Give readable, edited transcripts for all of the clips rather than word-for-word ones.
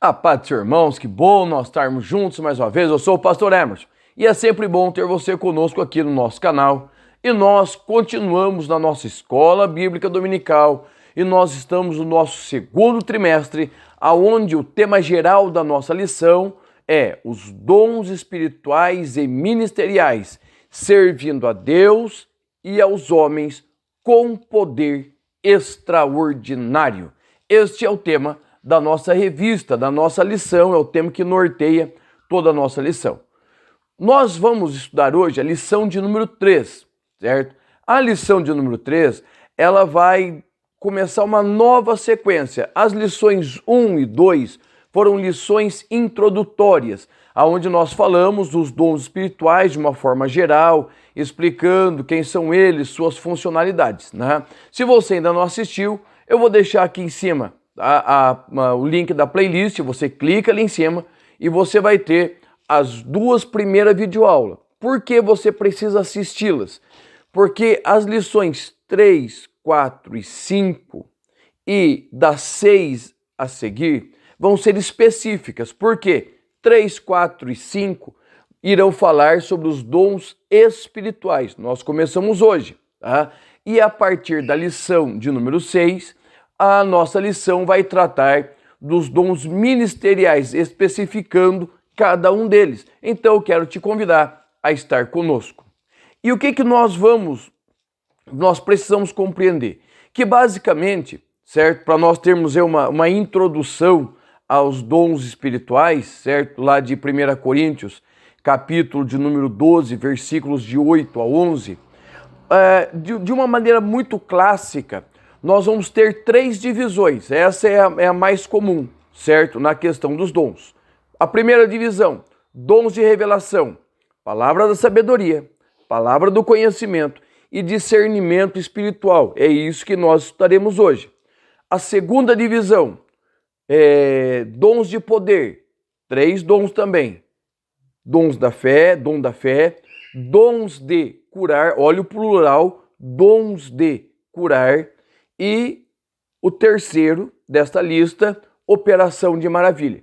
A paz dos irmãos, que bom nós estarmos juntos mais uma vez. Eu sou o pastor Emerson e é sempre bom ter você conosco aqui no nosso canal. E nós continuamos na nossa escola bíblica dominical e nós estamos no nosso segundo trimestre, aonde o tema geral da nossa lição é os dons espirituais e ministeriais, servindo a Deus e aos homens com poder extraordinário. Este é o tema da nossa revista, da nossa lição, é o tema que norteia toda a nossa lição. Nós vamos estudar hoje a lição de número 3, certo? A lição de número 3, ela vai começar uma nova sequência. As lições 1 e 2 foram lições introdutórias, onde nós falamos dos dons espirituais de uma forma geral, explicando quem são eles, suas funcionalidades, né? Se você ainda não assistiu, eu vou deixar aqui em cima o link da playlist, você clica ali em cima e você vai ter as duas primeiras videoaulas. Por que você precisa assisti-las? Porque as lições 3, 4 e 5 e das 6 a seguir vão ser específicas. Por quê? 3, 4 e 5 irão falar sobre os dons espirituais. Nós começamos hoje, tá? E a partir da lição de número 6, a nossa lição vai tratar dos dons ministeriais, especificando cada um deles. Então eu quero te convidar a estar conosco. E o que nós precisamos compreender? Que basicamente, certo, para nós termos uma introdução aos dons espirituais, certo, lá de 1 Coríntios, capítulo de número 12, versículos de 8 a 11, de uma maneira muito clássica, nós vamos ter 3 divisões. Essa é a mais comum, certo? Na questão dos dons. A primeira divisão, dons de revelação, palavra da sabedoria, palavra do conhecimento e discernimento espiritual. É isso que nós estudaremos hoje. A segunda divisão, dons de poder, 3 dons também. Dons da fé, dons de curar, olha o plural, dons de curar. E o terceiro desta lista, operação de maravilha.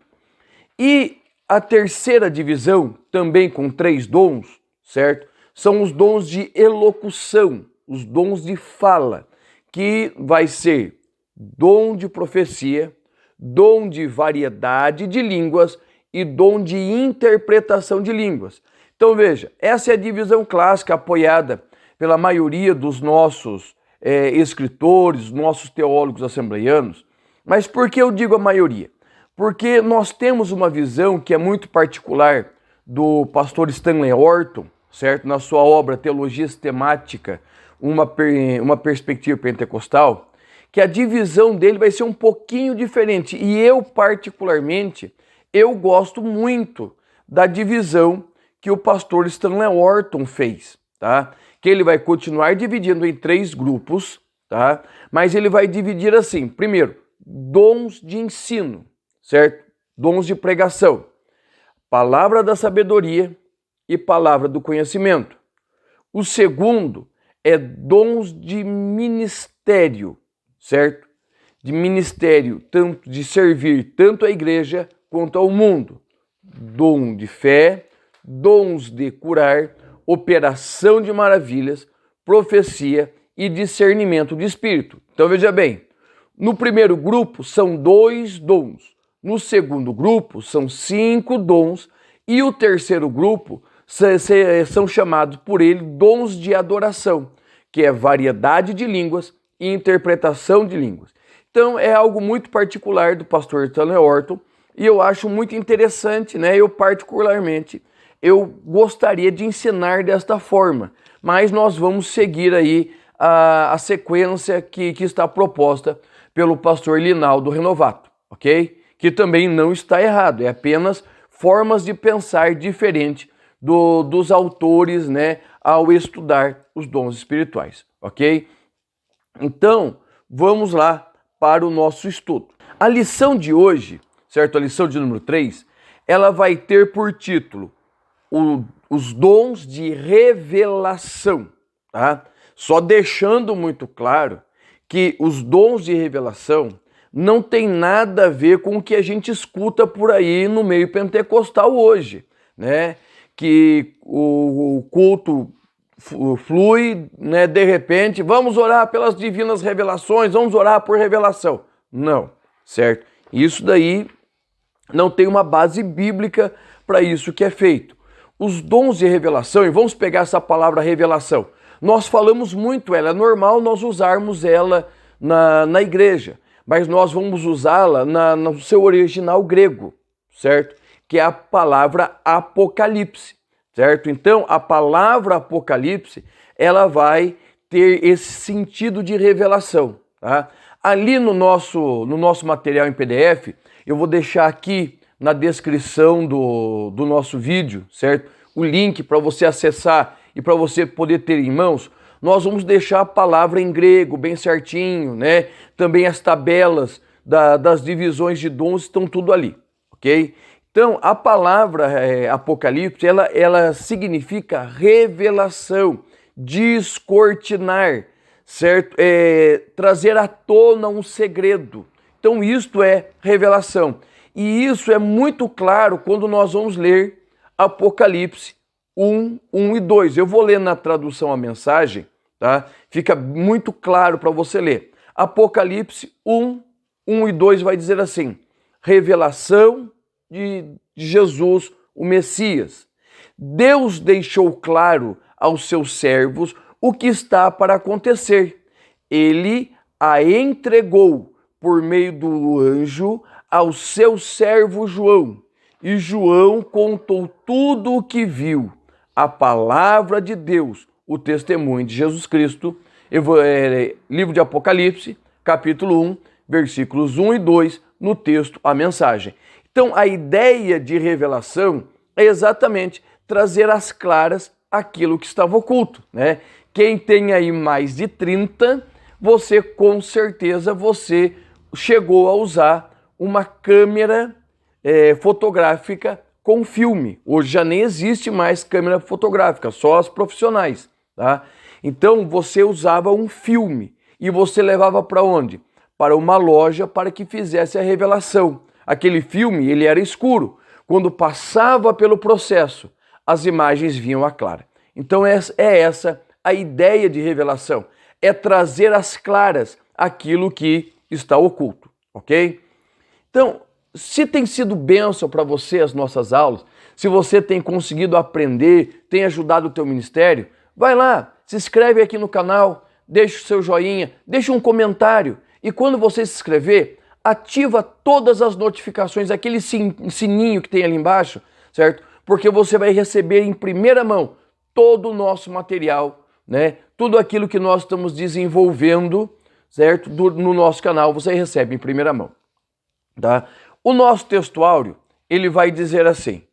E a terceira divisão, também com 3 dons, certo? São os dons de elocução, os dons de fala, que vai ser dom de profecia, dom de variedade de línguas e dom de interpretação de línguas. Então veja, essa é a divisão clássica apoiada pela maioria dos nossos escritores, nossos teólogos assembleianos. Mas por que eu digo a maioria? Porque nós temos uma visão que é muito particular do pastor Stanley Orton, certo? Na sua obra Teologia Sistemática, uma perspectiva pentecostal, que a divisão dele vai ser um pouquinho diferente. E eu, particularmente, eu gosto muito da divisão que o pastor Stanley Orton fez, tá? Que ele vai continuar dividindo em 3 grupos, tá? Mas ele vai dividir assim, primeiro, dons de ensino, certo? Dons de pregação, palavra da sabedoria e palavra do conhecimento. O segundo é dons de ministério, certo? De ministério, tanto de servir tanto a igreja quanto ao mundo. Dom de fé, dons de curar, operação de maravilhas, profecia e discernimento de espírito. Então veja bem, no primeiro grupo são 2 dons, no segundo grupo são 5 dons e o terceiro grupo são chamados por ele dons de adoração, que é variedade de línguas e interpretação de línguas. Então é algo muito particular do pastor Stanley Orton e eu acho muito interessante, né? Eu particularmente eu gostaria de ensinar desta forma, mas nós vamos seguir aí a sequência que está proposta pelo pastor Linaldo Renovato, ok? Que também não está errado, é apenas formas de pensar diferente dos autores, né, ao estudar os dons espirituais, ok? Então, vamos lá para o nosso estudo. A lição de hoje, certo? A lição de número 3, ela vai ter por título os dons de revelação, tá? Só deixando muito claro que os dons de revelação não tem nada a ver com o que a gente escuta por aí no meio pentecostal hoje, né? Que o culto flui, né? De repente, vamos orar pelas divinas revelações, vamos orar por revelação. Não, certo? Isso daí não tem uma base bíblica para isso que é feito. Os dons de revelação, e vamos pegar essa palavra revelação, nós falamos muito ela, é normal nós usarmos ela na igreja, mas nós vamos usá-la no seu original grego, certo? Que é a palavra apocalipse, certo? Então, a palavra apocalipse, ela vai ter esse sentido de revelação, tá? Ali no nosso material em PDF, eu vou deixar aqui na descrição do nosso vídeo, certo? O link para você acessar e para você poder ter em mãos. Nós vamos deixar a palavra em grego bem certinho, né? Também as tabelas das divisões de dons estão tudo ali, ok? Então, a palavra Apocalipse, ela significa revelação, descortinar, certo? Trazer à tona um segredo. Então, isto é revelação. E isso é muito claro quando nós vamos ler Apocalipse 1, 1 e 2. Eu vou ler na tradução a mensagem, tá? Fica muito claro para você ler. Apocalipse 1, 1 e 2 vai dizer assim: revelação de Jesus, o Messias. Deus deixou claro aos seus servos o que está para acontecer. Ele a entregou por meio do anjo ao seu servo João. E João contou tudo o que viu, a palavra de Deus, o testemunho de Jesus Cristo. Livro de Apocalipse, capítulo 1, versículos 1 e 2, no texto, a mensagem. Então, a ideia de revelação é exatamente trazer às claras aquilo que estava oculto, né? Quem tem aí mais de 30, você com certeza chegou a usar uma câmera fotográfica com filme. Hoje já nem existe mais câmera fotográfica, só as profissionais, tá? Então você usava um filme e você levava para onde? Para uma loja para que fizesse a revelação. Aquele filme, ele era escuro. Quando passava pelo processo, as imagens vinham à clara. Então é essa a ideia de revelação, é trazer às claras aquilo que está oculto, ok? Então, se tem sido bênção para você as nossas aulas, se você tem conseguido aprender, tem ajudado o teu ministério, vai lá, se inscreve aqui no canal, deixa o seu joinha, deixa um comentário e quando você se inscrever, ativa todas as notificações, aquele sininho que tem ali embaixo, certo? Porque você vai receber em primeira mão todo o nosso material, né? Tudo aquilo que nós estamos desenvolvendo, certo? No nosso canal, você recebe em primeira mão, tá? O nosso textuário, ele vai dizer assim: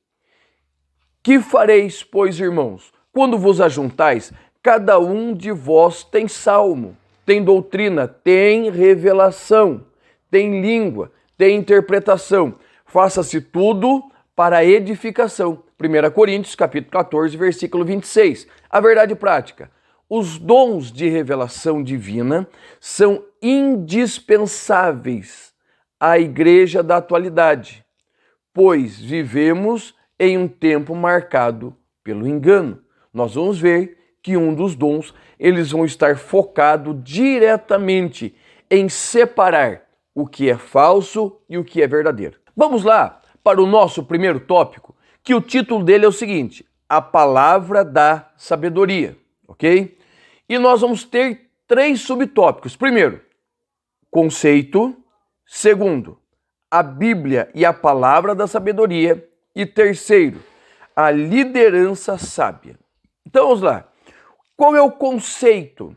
que fareis, pois, irmãos, quando vos ajuntais, cada um de vós tem salmo, tem doutrina, tem revelação, tem língua, tem interpretação. Faça-se tudo para a edificação. 1 Coríntios, capítulo 14, versículo 26. A verdade prática. Os dons de revelação divina são indispensáveis à igreja da atualidade, pois vivemos em um tempo marcado pelo engano. Nós vamos ver que um dos dons, eles vão estar focado diretamente em separar o que é falso e o que é verdadeiro. Vamos lá para o nosso primeiro tópico, que o título dele é o seguinte: a palavra da sabedoria, ok? E nós vamos ter 3 subtópicos. Primeiro, conceito. Segundo, a Bíblia e a palavra da sabedoria. E terceiro, a liderança sábia. Então vamos lá. Qual é o conceito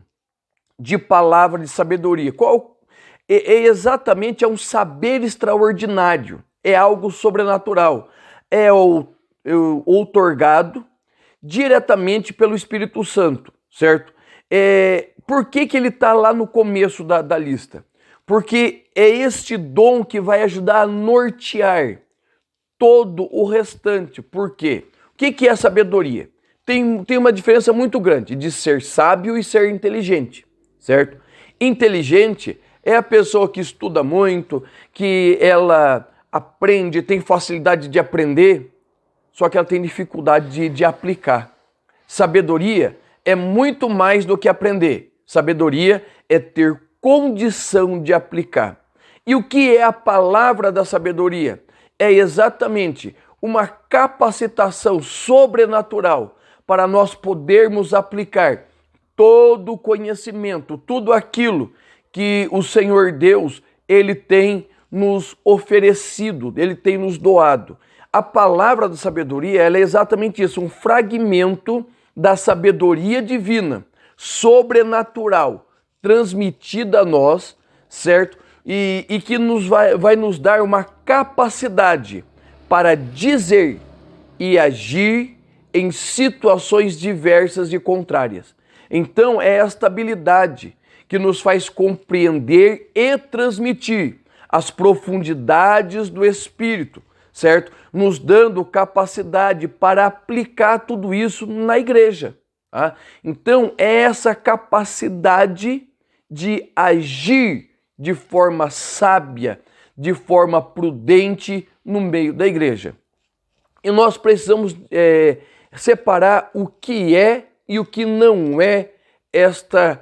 de palavra de sabedoria? Exatamente um saber extraordinário, é algo sobrenatural, é outorgado diretamente pelo Espírito Santo, certo? Por que ele está lá no começo da lista? Porque é este dom que vai ajudar a nortear todo o restante. Por quê? O que é a sabedoria? Tem uma diferença muito grande de ser sábio e ser inteligente, certo? Inteligente É a pessoa que estuda muito, que ela aprende, tem facilidade de aprender, só que ela tem dificuldade de aplicar. Sabedoria é muito mais do que aprender. Sabedoria é ter condição de aplicar. E o que é a palavra da sabedoria? É exatamente uma capacitação sobrenatural para nós podermos aplicar todo o conhecimento, tudo aquilo que o Senhor Deus, Ele tem nos oferecido, Ele tem nos doado. A palavra da sabedoria, ela é exatamente isso, um fragmento da sabedoria divina, sobrenatural, transmitida a nós, certo? E que vai nos dar uma capacidade para dizer e agir em situações diversas e contrárias. Então, é esta habilidade que nos faz compreender e transmitir as profundidades do Espírito, certo? Nos dando capacidade para aplicar tudo isso na igreja. Tá? Então, é essa capacidade de agir de forma sábia, de forma prudente no meio da igreja. E nós precisamos separar o que é e o que não é esta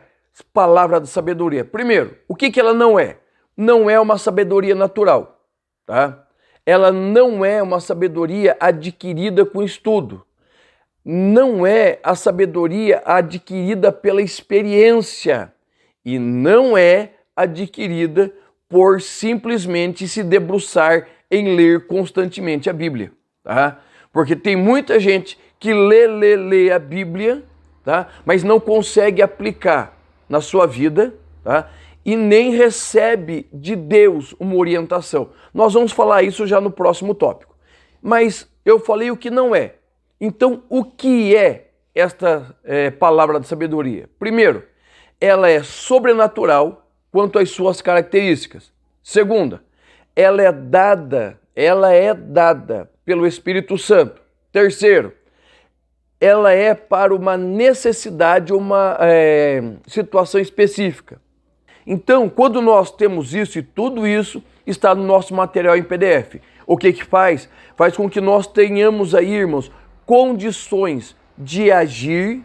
palavra da sabedoria. Primeiro, o que ela não é? Não é uma sabedoria natural, tá? Ela não é uma sabedoria adquirida com estudo. Não é a sabedoria adquirida pela experiência e não é adquirida por simplesmente se debruçar em ler constantemente a Bíblia, tá? Porque tem muita gente que lê a Bíblia, tá? Mas não consegue aplicar na sua vida, tá? E nem recebe de Deus uma orientação. Nós vamos falar isso já no próximo tópico. Mas eu falei o que não é. Então, o que é esta palavra de sabedoria? Primeiro, ela é sobrenatural quanto às suas características. Segunda, ela é dada pelo Espírito Santo. Terceiro, ela é para uma necessidade, uma situação específica. Então, quando nós temos isso e tudo isso está no nosso material em PDF, o que faz? Faz com que nós tenhamos aí, irmãos, condições de agir,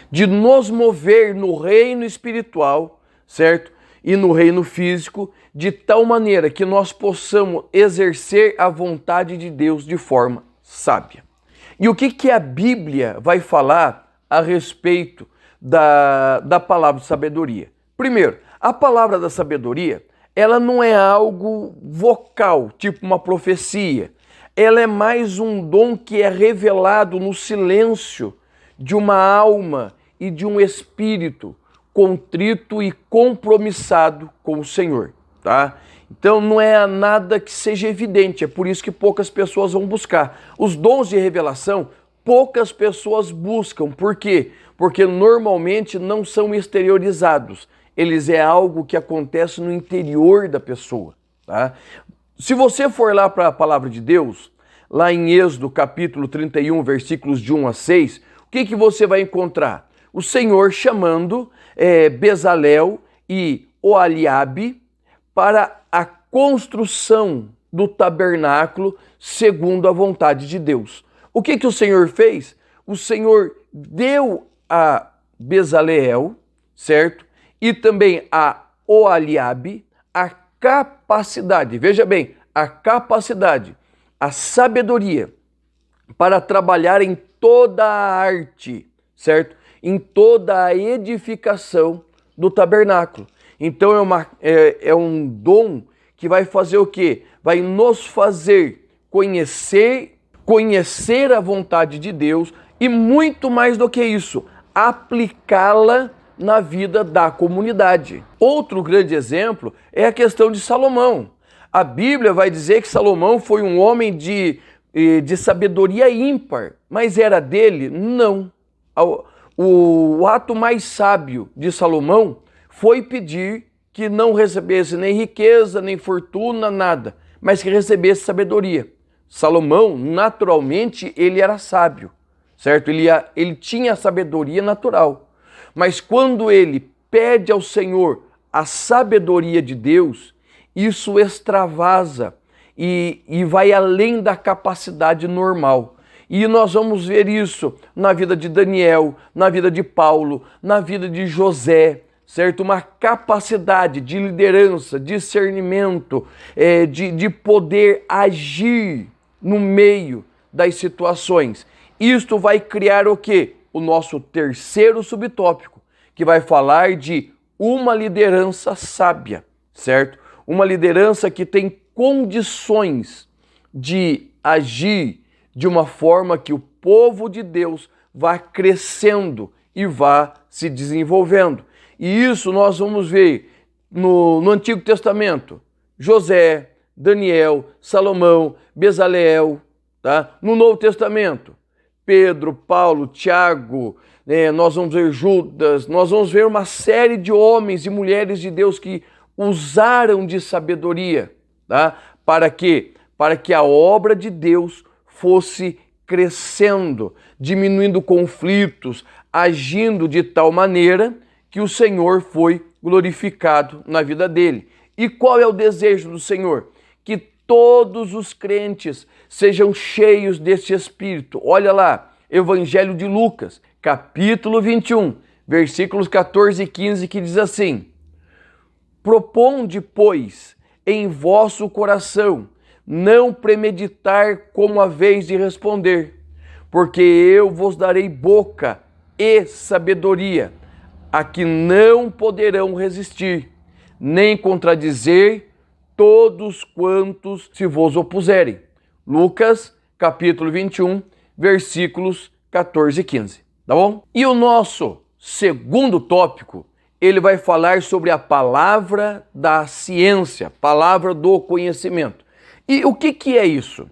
de nos mover no reino espiritual, certo? E no reino físico, de tal maneira que nós possamos exercer a vontade de Deus de forma sábia. E o que a Bíblia vai falar a respeito da palavra de sabedoria? Primeiro, a palavra da sabedoria, ela não é algo vocal, tipo uma profecia. Ela é mais um dom que é revelado no silêncio de uma alma e de um espírito contrito e compromissado com o Senhor, tá? Então não é nada que seja evidente, é por isso que poucas pessoas vão buscar. Os dons de revelação, poucas pessoas buscam. Por quê? Porque normalmente não são exteriorizados. Eles é algo que acontece no interior da pessoa, tá? Se você for lá para a palavra de Deus, lá em Êxodo capítulo 31, versículos de 1 a 6, o que você vai encontrar? O Senhor chamando Bezalel e Oholiabe para a construção do tabernáculo segundo a vontade de Deus. O que o Senhor fez? O Senhor deu a Bezaleel, certo? E também a Oholiabe a capacidade, veja bem, a capacidade, a sabedoria para trabalhar em toda a arte, certo? Em toda a edificação do tabernáculo. Então é um dom que vai fazer o quê? Vai nos fazer conhecer a vontade de Deus e muito mais do que isso, aplicá-la na vida da comunidade. Outro grande exemplo é a questão de Salomão. A Bíblia vai dizer que Salomão foi um homem de sabedoria ímpar, mas era dele? Não. O ato mais sábio de Salomão foi pedir que não recebesse nem riqueza, nem fortuna, nada, mas que recebesse sabedoria. Salomão, naturalmente, ele era sábio, certo? Ele tinha sabedoria natural. Mas quando ele pede ao Senhor a sabedoria de Deus, isso extravasa e vai além da capacidade normal. E nós vamos ver isso na vida de Daniel, na vida de Paulo, na vida de José, certo? Uma capacidade de liderança, discernimento, de poder agir no meio das situações. Isto vai criar o quê? O nosso terceiro subtópico, que vai falar de uma liderança sábia, certo? Uma liderança que tem condições de agir de uma forma que o povo de Deus vá crescendo e vá se desenvolvendo. E isso nós vamos ver no Antigo Testamento. José, Daniel, Salomão, Bezaleel, tá? No Novo Testamento, Pedro, Paulo, Tiago, nós vamos ver Judas, nós vamos ver uma série de homens e mulheres de Deus que usaram de sabedoria, tá? Para quê? Para que a obra de Deus fosse crescendo, diminuindo conflitos, agindo de tal maneira que o Senhor foi glorificado na vida dele. E qual é o desejo do Senhor? Que todos os crentes sejam cheios deste Espírito. Olha lá, Evangelho de Lucas, capítulo 21, versículos 14 e 15, que diz assim: Proponde, pois, em vosso coração não premeditar como haveis de responder, porque eu vos darei boca e sabedoria, a que não poderão resistir, nem contradizer todos quantos se vos opuserem. Lucas, capítulo 21, versículos 14 e 15, tá bom? E o nosso segundo tópico, ele vai falar sobre a palavra da ciência, palavra do conhecimento. E o que é isso?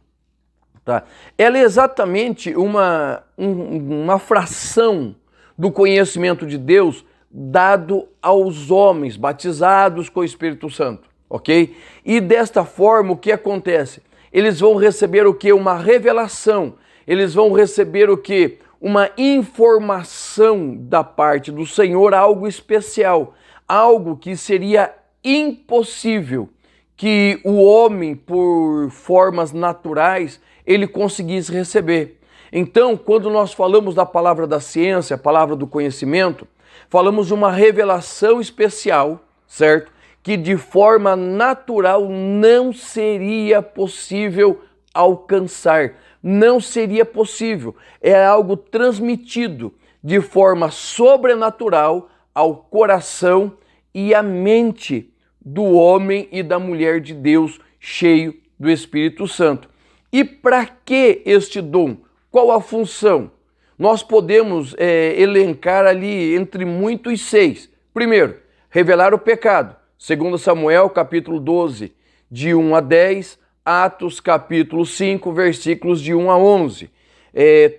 Tá? Ela é exatamente uma fração do conhecimento de Deus dado aos homens batizados com o Espírito Santo, ok? E desta forma, o que acontece? Eles vão receber o que? Uma revelação. Eles vão receber o que? Uma informação da parte do Senhor, algo especial, algo que seria impossível que o homem, por formas naturais, ele conseguisse receber. Então, quando nós falamos da palavra da ciência, a palavra do conhecimento, falamos de uma revelação especial, certo? Que de forma natural não seria possível alcançar, não seria possível. É algo transmitido de forma sobrenatural ao coração e à mente do homem e da mulher de Deus cheio do Espírito Santo. E para que este dom? Qual a função? Nós podemos elencar ali entre muitos 6. Primeiro, revelar o pecado. 2 Samuel, capítulo 12, de 1 a 10, Atos, capítulo 5, versículos de 1 a 11.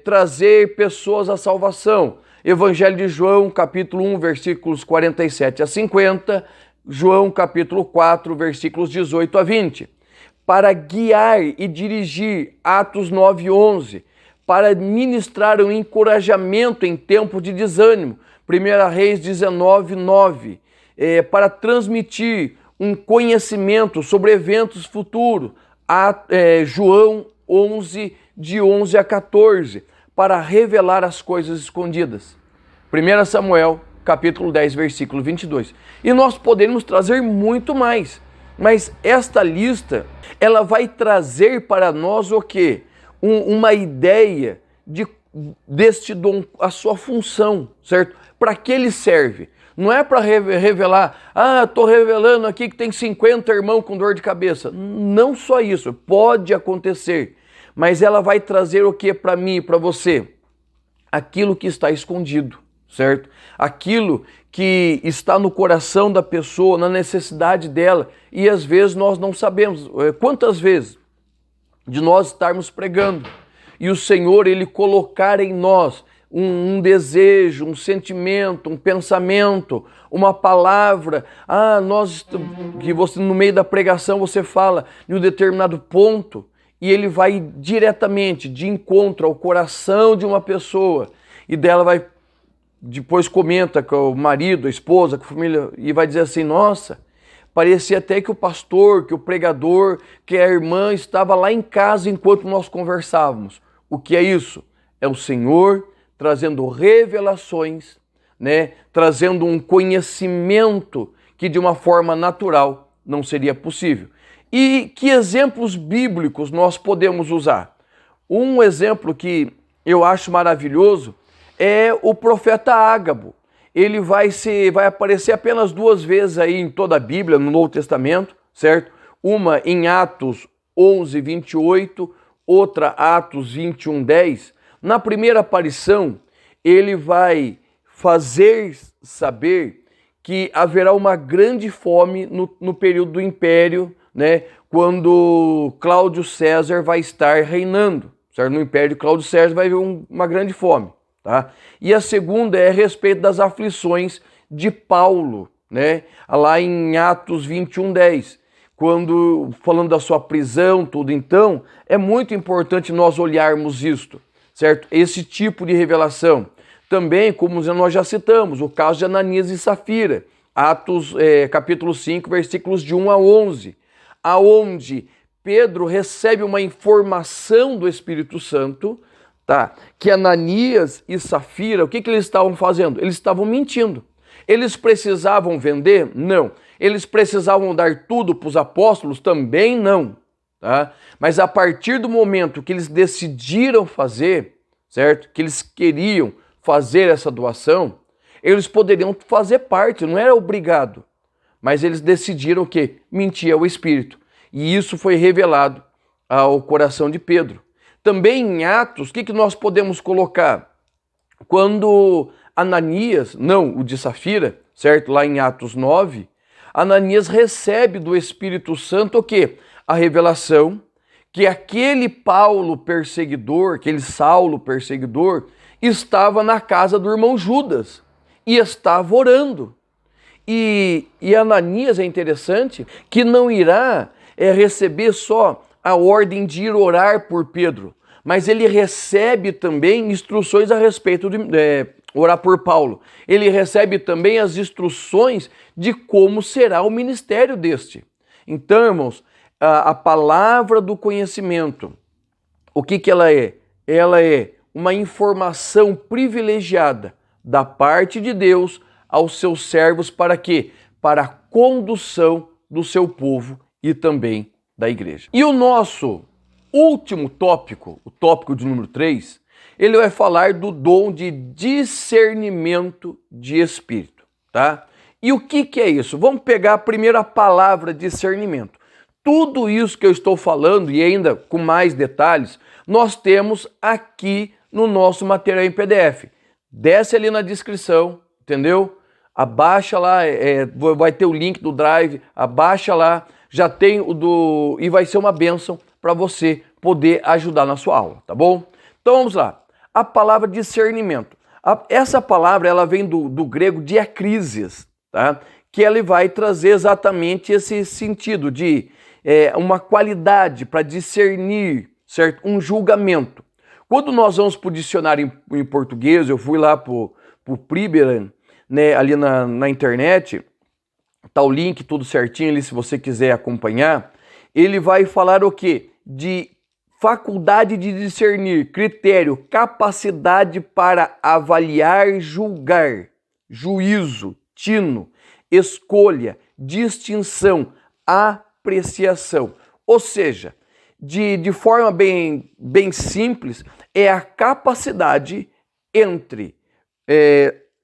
Trazer pessoas à salvação. Evangelho de João, capítulo 1, versículos 47 a 50, João capítulo 4, versículos 18 a 20, para guiar e dirigir, Atos 9 e 11, para ministrar um encorajamento em tempo de desânimo, 1 Reis 19, 9, para transmitir um conhecimento sobre eventos futuros, João 11, de 11 a 14, para revelar as coisas escondidas, 1 Samuel capítulo 10, versículo 22. E nós poderíamos trazer muito mais, mas esta lista, ela vai trazer para nós o quê? Uma ideia deste dom, a sua função, certo? Para que ele serve? Não é para revelar, estou revelando aqui que tem 50 irmãos com dor de cabeça. Não só isso, pode acontecer, mas ela vai trazer o que para mim e para você? Aquilo que está escondido, certo? Aquilo que está no coração da pessoa, na necessidade dela, e às vezes nós não sabemos. Quantas vezes de nós estarmos pregando e o Senhor, ele colocar em nós um desejo, um sentimento, um pensamento, uma palavra, que você no meio da pregação você fala em um determinado ponto e ele vai diretamente de encontro ao coração de uma pessoa e dela vai depois comenta com o marido, a esposa, com a família, e vai dizer assim, nossa, parecia até que o pastor, que o pregador, que a irmã estava lá em casa enquanto nós conversávamos. O que é isso? É o Senhor trazendo revelações, né? Trazendo um conhecimento que de uma forma natural não seria possível. E que exemplos bíblicos nós podemos usar? Um exemplo que eu acho maravilhoso é o profeta Ágabo. Ele vai aparecer apenas 2 vezes aí em toda a Bíblia, no Novo Testamento, certo? Uma em Atos 11, 28, outra Atos 21, 10. Na primeira aparição, ele vai fazer saber que haverá uma grande fome no período do Império, né? Quando Cláudio César vai estar reinando, certo? No Império de Cláudio César vai haver uma grande fome, tá? E a segunda é a respeito das aflições de Paulo, né? Lá em Atos 21, 10. Quando, falando da sua prisão, tudo, então, é muito importante nós olharmos isto, certo? Esse tipo de revelação. Também, como nós já citamos, o caso de Ananias e Safira, Atos capítulo 5, versículos de 1 a 11, aonde Pedro recebe uma informação do Espírito Santo, tá? Que Ananias e Safira, o que eles estavam fazendo? Eles estavam mentindo. Eles precisavam vender? Não. Eles precisavam dar tudo para os apóstolos? Também não. Tá? Mas a partir do momento que eles decidiram fazer, certo? Que eles queriam fazer essa doação, eles poderiam fazer parte, não era obrigado. Mas eles decidiram que mentir ao Espírito. E isso foi revelado ao coração de Pedro. Também em Atos, o que nós podemos colocar? Quando Ananias, não, o de Safira, certo? Lá em Atos 9, Ananias recebe do Espírito Santo o quê? A revelação que aquele Paulo perseguidor, aquele Saulo perseguidor, estava na casa do irmão Judas e estava orando. E Ananias é interessante que não irá receber só a ordem de ir orar por Pedro, mas ele recebe também instruções a respeito de orar por Paulo. Ele recebe também as instruções de como será o ministério deste. Então, irmãos, a palavra do conhecimento, o que ela é? Ela é uma informação privilegiada da parte de Deus aos seus servos para quê? Para a condução do seu povo e também da igreja. E o nosso último tópico, o tópico de número 3, ele vai falar do dom de discernimento de espírito, tá? E o que é isso? Vamos pegar a primeira palavra, discernimento. Tudo isso que eu estou falando e ainda com mais detalhes, nós temos aqui no nosso material em PDF. Desce ali na descrição, entendeu? Abaixa lá, vai ter o link do Drive, abaixa lá, já tem o do... e vai ser uma bênção para você poder ajudar na sua aula, tá bom? Então vamos lá. A palavra discernimento. Essa palavra ela vem do grego diacrisias, tá? Que ela vai trazer exatamente esse sentido de uma qualidade para discernir, certo? Um julgamento. Quando nós vamos para o dicionário em português, eu fui lá para o Priberan, né, ali na internet, tá o link tudo certinho ali se você quiser acompanhar, ele vai falar o quê? De faculdade de discernir, critério, capacidade para avaliar, julgar, juízo, tino, escolha, distinção, apreciação. Ou seja, de forma bem simples, é a capacidade entre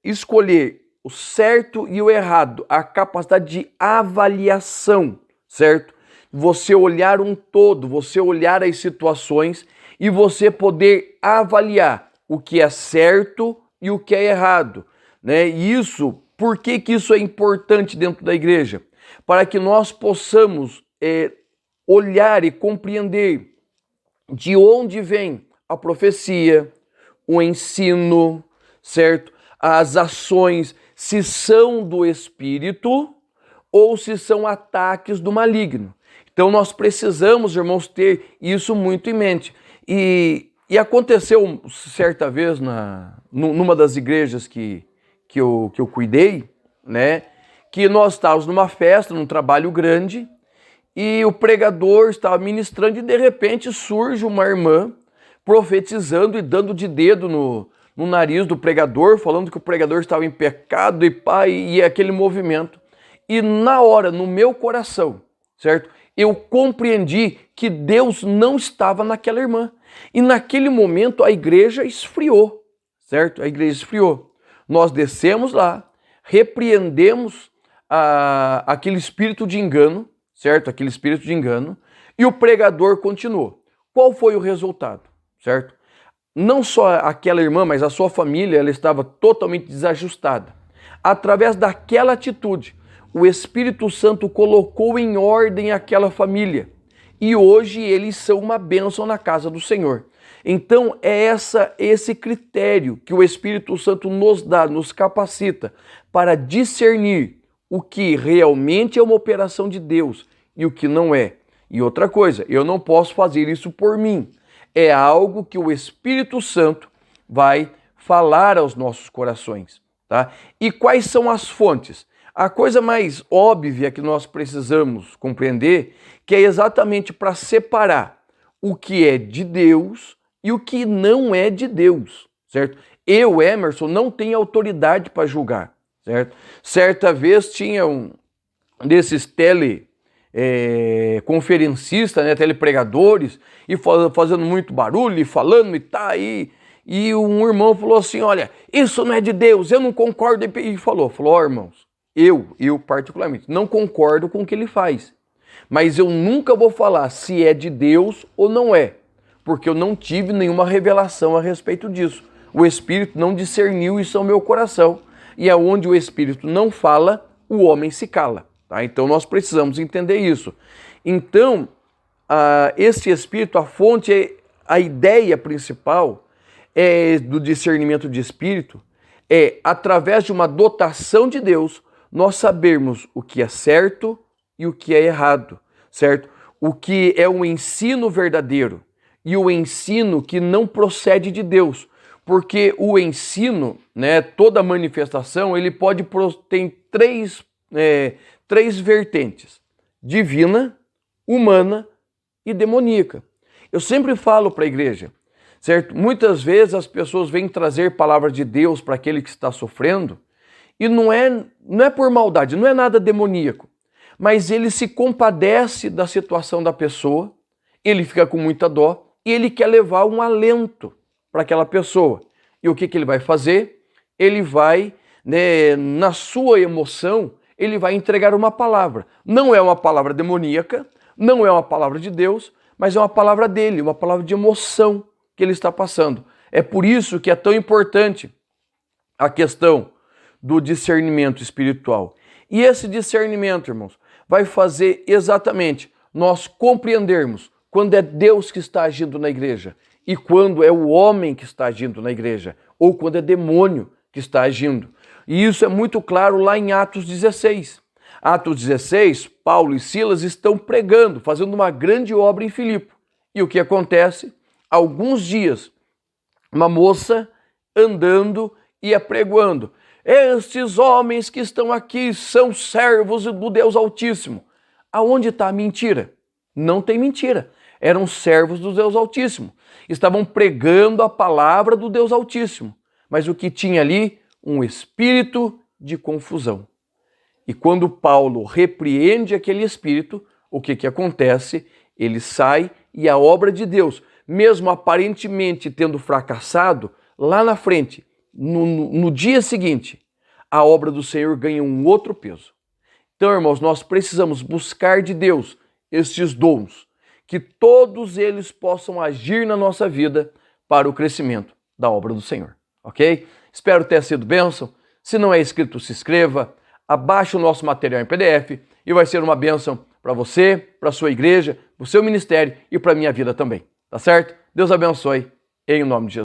escolher o certo e o errado, a capacidade de avaliação, certo? Você olhar um todo, você olhar as situações e você poder avaliar o que é certo e o que é errado, né? E isso, por que isso é importante dentro da igreja? Para que nós possamos olhar e compreender de onde vem a profecia, o ensino, certo? As ações, se são do Espírito ou se são ataques do maligno. Então nós precisamos, irmãos, ter isso muito em mente. E aconteceu certa vez numa das igrejas que que eu cuidei, né? Que nós estávamos numa festa, num trabalho grande, e o pregador estava ministrando e de repente surge uma irmã profetizando e dando de dedo no nariz do pregador, falando que o pregador estava em pecado e aquele movimento. E na hora, no meu coração, certo? Eu compreendi que Deus não estava naquela irmã. E naquele momento a igreja esfriou, certo? A igreja esfriou. Nós descemos lá, repreendemos aquele espírito de engano, certo? Aquele espírito de engano. E o pregador continuou. Qual foi o resultado, certo? Não só aquela irmã, mas a sua família, ela estava totalmente desajustada. Através daquela atitude, o Espírito Santo colocou em ordem aquela família. E hoje eles são uma bênção na casa do Senhor. Então é esse critério que o Espírito Santo nos dá, nos capacita para discernir o que realmente é uma operação de Deus e o que não é. E outra coisa, eu não posso fazer isso por mim. É algo que o Espírito Santo vai falar aos nossos corações, tá? E quais são as fontes? A coisa mais óbvia que nós precisamos compreender, que é exatamente para separar o que é de Deus e o que não é de Deus, certo? Eu, Emerson, não tenho autoridade para julgar, certo? Certa vez tinha um desses conferencistas, né, telepregadores, e fazendo muito barulho, e falando e tá aí. E um irmão falou assim, olha, isso não é de Deus, eu não concordo. E falou, ó, irmãos, eu particularmente, não concordo com o que ele faz. Mas eu nunca vou falar se é de Deus ou não é, porque eu não tive nenhuma revelação a respeito disso. O Espírito não discerniu isso ao meu coração. E é onde o Espírito não fala, o homem se cala. Tá? Então nós precisamos entender isso. Então, esse Espírito, a fonte, a ideia principal do discernimento de Espírito é, através de uma dotação de Deus, nós sabermos o que é certo e o que é errado, certo? O que é um ensino verdadeiro e o ensino que não procede de Deus. Porque o ensino, né, toda manifestação, ele tem três vertentes: divina, humana e demoníaca. Eu sempre falo para a igreja, certo? Muitas vezes as pessoas vêm trazer palavras de Deus para aquele que está sofrendo e não é por maldade, não é nada demoníaco, mas ele se compadece da situação da pessoa, ele fica com muita dó e ele quer levar um alento para aquela pessoa. E o que ele vai fazer? Ele vai, né, na sua emoção, ele vai entregar uma palavra. Não é uma palavra demoníaca, não é uma palavra de Deus, mas é uma palavra dele, uma palavra de emoção que ele está passando. É por isso que é tão importante a questão do discernimento espiritual. E esse discernimento, irmãos, vai fazer exatamente nós compreendermos quando é Deus que está agindo na igreja e quando é o homem que está agindo na igreja, ou quando é demônio que está agindo. E isso é muito claro lá em Atos 16. Atos 16, Paulo e Silas estão pregando, fazendo uma grande obra em Filipe. E o que acontece? Alguns dias, uma moça andando e apregoando: estes homens que estão aqui são servos do Deus Altíssimo. Aonde está a mentira? Não tem mentira. Eram servos do Deus Altíssimo. Estavam pregando a palavra do Deus Altíssimo. Mas o que tinha ali? Um espírito de confusão. E quando Paulo repreende aquele espírito, o que acontece? Ele sai e a obra de Deus, mesmo aparentemente tendo fracassado, lá na frente, no dia seguinte, a obra do Senhor ganha um outro peso. Então, irmãos, nós precisamos buscar de Deus estes dons, que todos eles possam agir na nossa vida para o crescimento da obra do Senhor, ok? Espero ter sido bênção. Se não é inscrito, se inscreva, abaixe o nosso material em PDF e vai ser uma bênção para você, para a sua igreja, para o seu ministério e para a minha vida também, tá certo? Deus abençoe, em nome de Jesus.